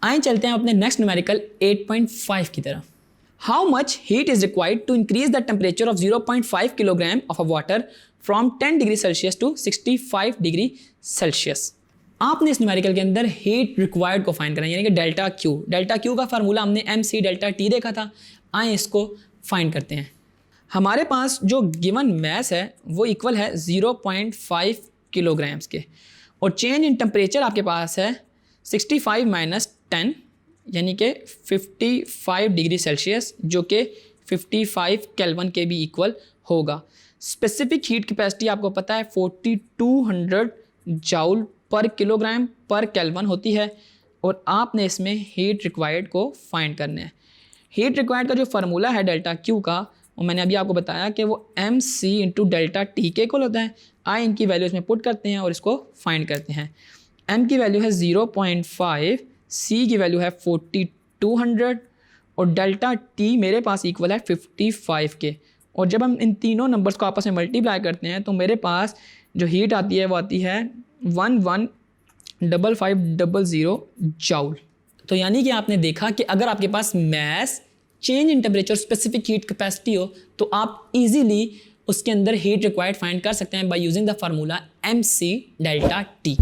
आइए चलते हैं अपने नेक्स्ट न्यूमेरिकल 8.5 की तरफ। How much heat is required to increase the temperature of 0.5 kilogram of a water from 10 degree Celsius to 65 degree Celsius. आपने इस न्यूमेरिकल के अंदर हीट रिक्वायर्ड को फाइंड करना है, यानी कि डेल्टा क्यू। डेल्टा क्यू का फार्मूला हमने MC डेल्टा T देखा था। आए इसको फाइंड करते हैं। हमारे पास जो गिवन मैस है वो इक्वल है 0.5 किलोग्राम्स के, और चेंज इन टेम्परेचर आपके पास है 65 माइनस 10 यानी कि 55 डिग्री सेल्सियस, जो कि 55 केल्विन के भी इक्वल होगा। स्पेसिफिक हीट कैपेसिटी आपको पता है 4200 जाउल पर किलोग्राम पर केल्विन होती है, और आपने इसमें हीट रिक्वायर्ड को फाइंड करना है। हीट रिक्वायर्ड का जो फार्मूला है डेल्टा क्यू का, और मैंने अभी आपको बताया कि वो MC इंटू डेल्टा T के इक्वल होता है। आई इनकी वैल्यू इसमें पुट करते हैं और इसको फाइंड करते हैं। M की वैल्यू है 0.5, C की वैल्यू है 4200 और डेल्टा T मेरे पास इक्वल है 55 के। और जब हम इन तीनों नंबर्स को आपस में मल्टीप्लाई करते हैं तो मेरे पास जो हीट आती है वो आती है 115500 जाउल। तो यानी कि आपने देखा कि अगर आपके पास mass, change in temperature, specific heat capacity हो तो आप इजीली उसके अंदर हीट रिक्वायर्ड फाइंड कर सकते हैं by using the formula MC delta T।